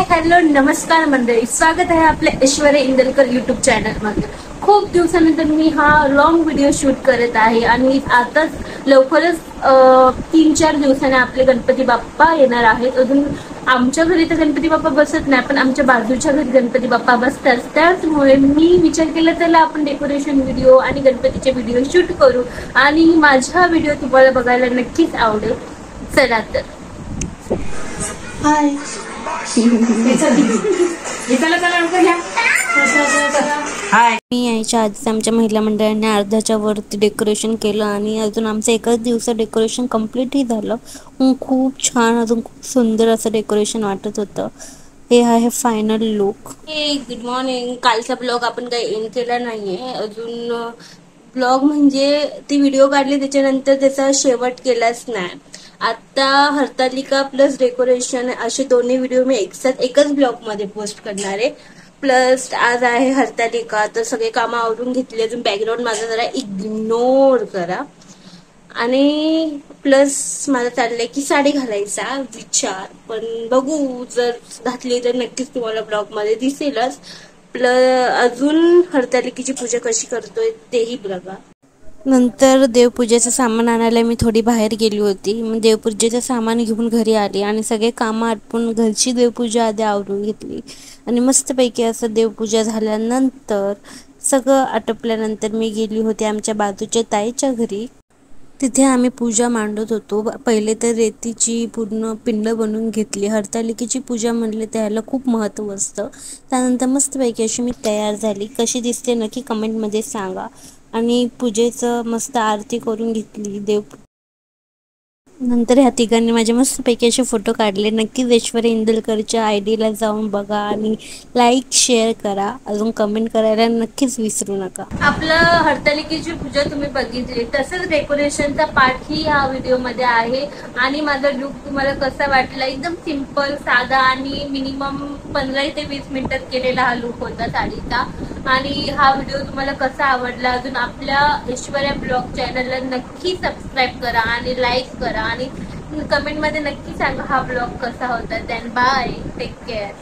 Hello नमस्कार मंडळी, स्वागत आहे आपल्या ऐश्वर्या इंदलकर युट्यूब चॅनल मध्ये। खूप दिवसानंतर मी हा लॉंग व्हिडिओ शूट करत आहे आणि आताच लवकरच 3-4 दिवसांनी आपले गणपती बाप्पा येणार आहेत। अजून आमच्या घरी तर गणपती बाप्पा बसत नाही, पण आमच्या बाजूच्या घरी गणपती बाप्पा बसतात। त्यामुळे मी विचार केला त्याला आपण डेकोरेशन व्हिडिओ आणि गणपतीचे व्हिडिओ शूट करू आणि माझा व्हिडिओ तुम्हाला बघायला नक्कीच आवडेल। चला तर हाय मी यायच्या आधीच आमच्या महिला मंडळाने अर्ध्याच्या वरती डेकोरेशन केलं आणि अजून आमचं एकच दिवसात डेकोरेशन कम्प्लीटही झालं। खूप छान, अजून खूप सुंदर असं डेकोरेशन वाटत होतं। हे आहे फायनल लुक। हे गुड मॉर्निंग। कालचा ब्लॉग आपण काही एंड केला नाहीये अजून। ब्लॉग म्हणजे ती व्हिडिओ काढली त्याच्यानंतर त्याचा शेवट केलाच नाही। आता हरतालिका प्लस डेकोरेशन असे दोन्ही व्हिडिओ मी एकच ब्लॉग मध्ये पोस्ट करणार आहे। प्लस आज आहे हरतालिका, तर सगळे कामं आवरून घेतली। अजून बॅकग्राऊंड माझा जरा इग्नोर करा। आणि प्लस मला चाललंय की साडी घालायचा विचार, पण बघू, जर घातली तर नक्कीच तुम्हाला ब्लॉग मध्ये दिसेलच। अजून हरतालिकेची पूजा कशी करतोय तेही बघा। नंतर देवपूजेचं सामान आणायला मी थोडी बाहेर गेली होती। देवपूजेचं सामान घेऊन घरी आली आणि सगळे कामं आटपून घरची देवपूजा आधी आवरून घेतली आणि मस्तपैकी असं देवपूजा झाल्यानंतर सगळं आटपल्यानंतर मी गेली होती आमच्या बाजूच्या ताईच्या घरी। तिथे आम्ही पूजा मांडत होतो। पहिले तर रेतीची पूर्ण पिंड बनवून घेतली। हरतालिकेची पूजा म्हणले त्याला खूप महत्त्व असतं। त्यानंतर मस्तपैकी अशी मी तयार झाली। कशी दिसते नक्की कमेंटमध्ये सांगा। आणि पूजेचं मस्त आरती करून घेतली नंतर ह्या तिघांनी माझे मस्तपैकी असे फोटो काढले। नक्कीच ऐश्वर्या इंदलकरच्या आयडीला जाऊन बघा आणि लाईक शेअर करा। अजून कमेंट करायला नक्कीच विसरू नका। आपलं हरतालिकेची पूजा तुम्ही बघितली, तसंच डेकोरेशनचा पार्ट ही ह्या व्हिडिओ मध्ये आहे। आणि माझा लुक तुम्हाला कसा वाटला? एकदम सिंपल, साधा आणि मिनिमम 15 ते 20 मिनिटात केलेला हा लुक होता साडीचा। आणि हा व्हिडिओ तुम्हाला कसा आवडला? अजून आपल्या ऐश्वर्या ब्लॉग चॅनलला नक्की सबस्क्राईब करा आणि लाईक करा आणि कमेंट मध्ये नक्की सांगा हा ब्लॉग कसा होता। Then bye, take care.